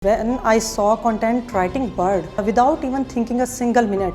When I saw content writing word, without even thinking a single minute,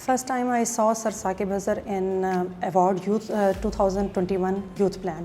First time I saw Sir Saqib Azhar in award youth 2021 youth plan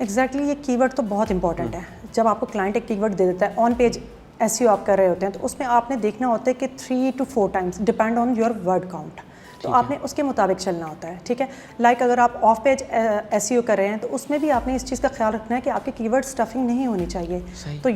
exactly یہ کی word تو بہت important ہے. جب آپ کو client ایک کی ورڈ دے دیتا ہے آن پیج ایس آپ کر رہے ہوتے ہیں تو اس میں آپ نے دیکھنا ہوتا ہے کہ 3 to 4 times depend on your word count. تو آپ نے اس کے مطابق چلنا ہوتا ہے. ٹھیک ہے, لائک اگر آپ آف پیج ایس کر رہے ہیں تو اس میں بھی آپ نے اس چیز کا خیال رکھنا ہے کہ آپ کی کی ورڈ اسٹفنگ نہیں ہونی چاہیے. تو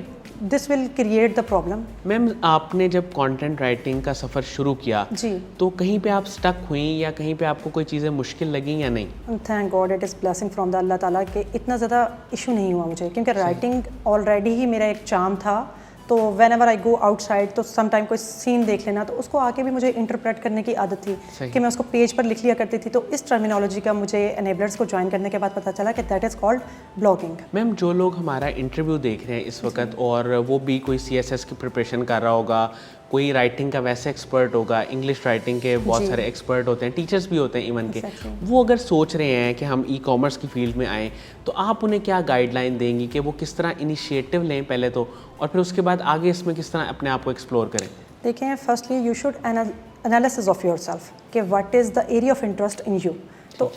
دس ول کریٹ دا پرابلم. میم آپ نے جب کانٹینٹ رائٹنگ کا سفر شروع کیا جی تو کہیں پہ آپ اسٹک ہوئیں یا کہیں پہ آپ کو کوئی چیزیں مشکل لگیں یا نہیں؟ Thank God it is blessing from the Allah تعالیٰ کہ اتنا زیادہ ایشو نہیں ہوا مجھے, کیونکہ رائٹنگ آلریڈی ہی میرا ایک چام تھا. تو when ever I go out side تو سم ٹائم کوئی سین دیکھ لینا تو اس کو آ کے بھی مجھے انٹرپریٹ کرنے کی عادت تھی کہ میں اس کو پیج پر لکھ لیا کرتی تھی. تو اس ٹرمینالوجی کا مجھے انیبلرس کو جوائن کرنے کے بعد پتہ چلا کہ دیٹ از کالڈ بلاگنگ. میم جو لوگ ہمارا انٹرویو دیکھ رہے ہیں اس وقت اور وہ بھی کوئی CSS کی پریپریشن کر رہا ہوگا, کوئی رائٹنگ کا ویسے ایکسپرٹ ہوگا, انگلش رائٹنگ کے بہت سارے ایکسپرٹ ہوتے ہیں, ٹیچرس بھی ہوتے ہیں ایون کے, وہ اگر سوچ رہے ہیں کہ ہم ای کامرس کی فیلڈ میں آئیں تو آپ انہیں کیا گائیڈ لائن دیں گی کہ وہ کس طرح انیشیٹو لیں پہلے تو, اور پھر اس کے بعد آگے اس میں کس طرح اپنے آپ کو ایکسپلور کریں؟ دیکھیں, firstly you should analysis of yourself کہ what is the area of interest in you. تو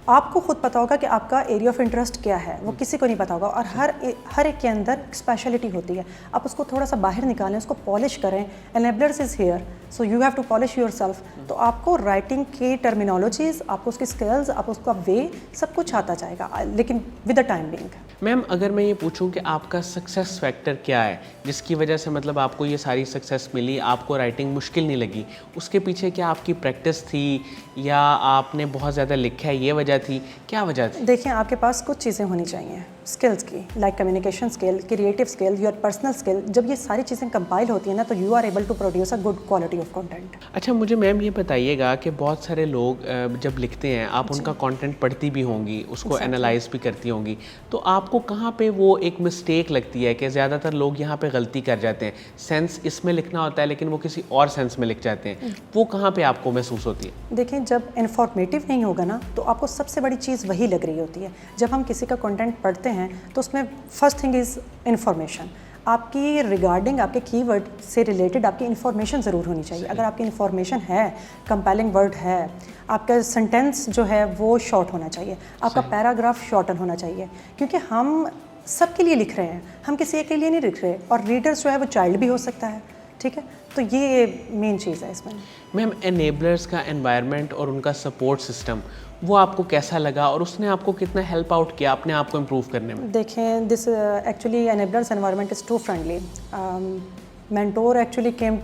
آپ کو خود پتا ہوگا کہ آپ کا ایریا آف انٹرسٹ کیا ہے, وہ کسی کو نہیں پتا ہوگا. اور ہر ایک کے اندر اسپیشلٹی ہوتی ہے, آپ اس کو تھوڑا سا باہر نکالیں, اس کو پالش کریں. Enablers is here so you have to polish yourself. تو آپ کو رائٹنگ کی ٹرمینالوجیز, آپ کو اس کی اسکلز, آپ اس کا وے سب کچھ آتا جائے گا, لیکن ود دا ٹائم بینگ. میم اگر میں یہ پوچھوں کہ آپ کا سکسیس فیکٹر کیا ہے جس کی وجہ سے مطلب آپ کو یہ ساری سکسیس ملی, آپ کو رائٹنگ مشکل نہیں لگی, اس کے پیچھے کیا آپ کی پریکٹس تھی یا آپ نے بہت زیادہ لکھا ہے یہ وجہ تھی, کیا وجہ تھی؟ دیکھیں, آپ کے پاس کچھ چیزیں ہونی چاہیے اسکلز کی, like communication skill, creative skill, your personal skill. جب یہ ساری چیزیں کمپائل ہوتی ہیں نا تو you are able to produce a good quality of content. اچھا مجھے میم یہ بتائیے گا کہ بہت سارے لوگ جب لکھتے ہیں آپ ان کا کانٹینٹ پڑھتی بھی ہوں گی, اس کو انالائز بھی کرتی ہوں گی, تو آپ کو کہاں پہ وہ ایک مسٹیک لگتی ہے کہ زیادہ تر لوگ یہاں پہ غلطی کر جاتے ہیں؟ سینس اس میں لکھنا ہوتا ہے لیکن وہ کسی اور سینس میں لکھ جاتے ہیں, وہ کہاں پہ آپ کو محسوس ہوتی ہے؟ دیکھیں, جب انفارمیٹیو نہیں ہوگا نا تو آپ کو سب سے بڑی چیز وہی لگ رہی ہوتی ہے. جب ہم کسی کا کنٹینٹ پڑھتے ہیں تو اس میں فرسٹ تھنگ از انفارمیشن. آپ کی ریگارڈنگ آپ کے کی ورڈ سے ریلیٹڈ آپ کی انفارمیشن ضرور ہونی چاہیے. اگر آپ کی انفارمیشن ہے, کمپیلنگ ورڈ ہے, آپ کا سینٹینس جو ہے وہ شارٹ ہونا چاہیے, آپ کا پیراگراف شارٹن ہونا چاہیے, کیونکہ ہم سب کے لیے لکھ رہے ہیں, ہم کسی ایک کے لیے نہیں لکھ رہے. اور ریڈرس جو ہے وہ چائلڈ بھی ہو سکتا ہے. ٹھیک ہے, تو یہ مین چیز ہے اس میں. میم انیبلرس کا انوائرمنٹ اور ان کا سپورٹ سسٹم وہ آپ کو کیسا لگا اور اس نے آپ کو کتنا ہیلپ آؤٹ کیا اپنے آپ کو امپروو کرنے میں؟ دیکھیں, this actually enablers environment is too friendly. Mentor actually came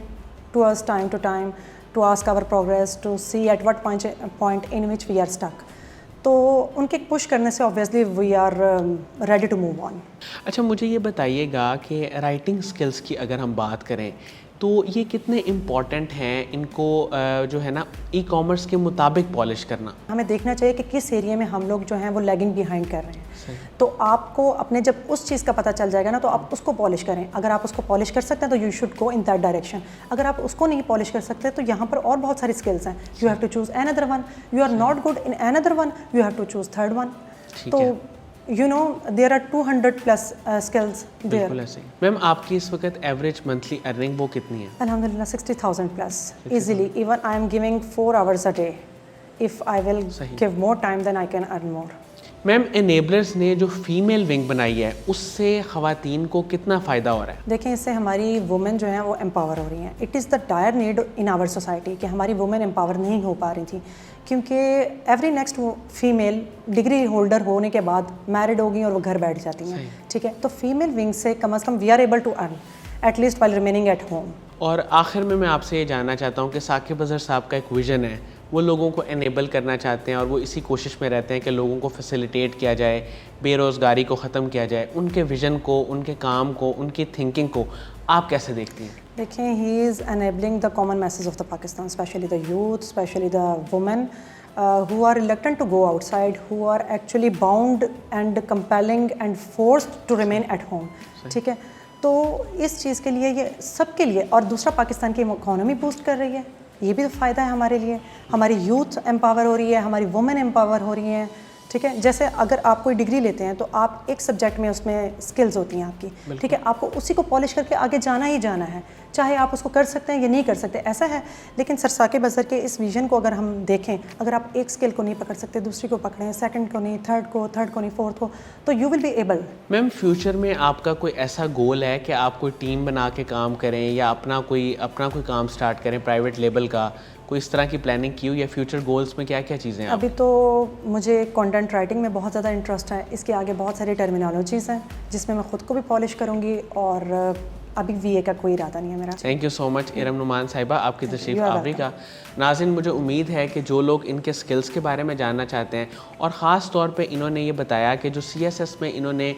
to us time to time to ask our progress, to see at what point in which we are stuck. تو ان کے پش کرنے سے obviously we are ready to move on. اچھا مجھے یہ بتائیے گا کہ رائٹنگ اسکلس کی اگر ہم بات کریں تو یہ کتنے امپورٹنٹ ہیں ان کو جو ہے نا ای کامرس کے مطابق پالش کرنا؟ ہمیں دیکھنا چاہیے کہ کس ایریا میں ہم لوگ جو ہیں وہ لیگنگ بیہائنڈ کر رہے ہیں. تو آپ کو اپنے جب اس چیز کا پتہ چل جائے گا نا تو آپ اس کو پالش کریں. اگر آپ اس کو پالش کر سکتے ہیں تو you should go in that direction. اگر آپ اس کو نہیں پالش کر سکتے تو یہاں پر اور بہت ساری اسکلس ہیں. You have to choose another one. You are not good in another one, you have to choose third one. تو you know there are 200 plus skills there. بالکل ایسے ہی. میم آپ کی اس وقت ایوریج منتھلی ارننگ وہ کتنی ہے؟ الحمدللہ 60,000 plus easily. Even I am giving 4 hours a day. If I will give more time then I can earn more. Ma'am enablers نے جو فیمیل ونگ بنائی ہے اس سے خواتین کو کتنا فائدہ ہو رہا ہے؟ دیکھیں, اس سے ہماری وومن جو ہیں وہ امپاور ہو رہی ہیں. It is the dire need in our society کہ ہماری وومن امپاور نہیں ہو پا رہی تھی, کیونکہ every next female degree holder ہونے کے بعد میرڈ ہوگی اور وہ گھر بیٹھ جاتی ہیں. ٹھیک ہے, تو فیمیل ونگ سے کم از کم we are able to earn at least while remaining at home. اور آخر میں آپ سے یہ جاننا چاہتا ہوں کہ ثاقب اظہر صاحب کا ایک ویژن ہے, وہ لوگوں کو انیبل کرنا چاہتے ہیں اور وہ اسی کوشش میں رہتے ہیں کہ لوگوں کو فیسیلیٹیٹ کیا جائے, بے روزگاری کو ختم کیا جائے. ان کے ویژن کو, ان کے کام کو, ان کی تھنکنگ کو آپ کیسے دیکھتی ہیں؟ دیکھیں, he is enabling the common masses of the Pakistan, especially the youth, especially the women who are reluctant to go outside, who are actually bound and compelling and forced to remain at home. ٹھیک ہے, تو اس چیز کے لیے یہ سب کے لیے, اور دوسرا پاکستان کی اکانومی بوسٹ کر رہی ہے, یہ بھی تو فائدہ ہے ہمارے لیے. ہماری یوتھ امپاور ہو رہی ہے, ہماری وومن امپاور ہو رہی ہیں, ٹھیک ہے. جیسے اگر آپ کوئی ڈگری لیتے ہیں تو آپ ایک سبجیکٹ میں اس میں اسکلز ہوتی ہیں آپ کی, ٹھیک ہے, آپ کو اسی کو پالش کر کے آگے جانا ہی جانا ہے, چاہے آپ اس کو کر سکتے ہیں یا نہیں کر سکتے, ایسا ہے. لیکن سر ثاقب اظہر کے اس ویژن کو اگر ہم دیکھیں, اگر آپ ایک اسکل کو نہیں پکڑ سکتے, دوسری کو پکڑیں, سیکنڈ کو نہیں, تھرڈ کو نہیں, فورتھ کو, تو you will be able. Ma'am future میں آپ کا کوئی ایسا گول ہے کہ آپ کوئی ٹیم بنا کے کام کریں یا اپنا کوئی کام سٹارٹ کریں پرائیویٹ لیبل کا, کوئی اس طرح کی پلاننگ کی ہو, یا فیوچر گولز میں کیا کیا چیزیں ہیں؟ ابھی تو مجھے کنٹینٹ رائٹنگ میں بہت زیادہ انٹرسٹ ہے. اس کے آگے بہت ساری ٹرمینالوجیز ہیں جس میں خود کو بھی پالش کروں گی, اور ابھی وی اے کا کوئی ارادہ نہیں ہے میرا. تھینک یو سو مچ ارم نعمان صاحبہ, آپ کی تشریف آوری کا. ناظرین, مجھے امید ہے کہ جو لوگ ان کے سکلز کے بارے میں جاننا چاہتے ہیں, اور خاص طور پہ انہوں نے یہ بتایا کہ جو سی ایس ایس میں انہوں نے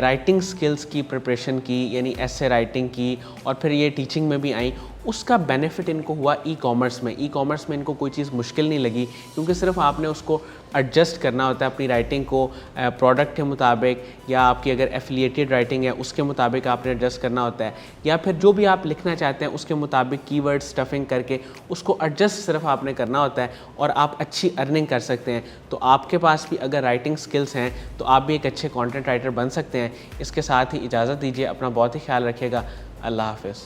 رائٹنگ سکلز کی پریپریشن کی, یعنی ایسے رائٹنگ کی, اور پھر یہ ٹیچنگ میں بھی آئیں, اس کا بینیفٹ ان کو ہوا ای کامرس میں. ای کامرس میں ان کو کوئی چیز مشکل نہیں لگی, کیونکہ صرف آپ نے اس کو ایڈجسٹ کرنا ہوتا ہے اپنی رائٹنگ کو پروڈکٹ کے مطابق, یا آپ کی اگر ایفیلیٹڈ رائٹنگ ہے اس کے مطابق آپ نے ایڈجسٹ کرنا ہوتا ہے, یا پھر جو بھی آپ لکھنا چاہتے ہیں اس کے مطابق کی ورڈ اسٹفنگ کر کے اس کو ایڈجسٹ صرف آپ نے کرنا ہوتا ہے, اور آپ اچھی ارننگ کر سکتے ہیں. تو آپ کے پاس بھی اگر رائٹنگ سکلز ہیں تو آپ بھی ایک اچھے کانٹینٹ رائٹر بن سکتے ہیں. اس کے ساتھ ہی اجازت دیجیے, اپنا بہت ہی خیال رکھیے گا. اللہ حافظ.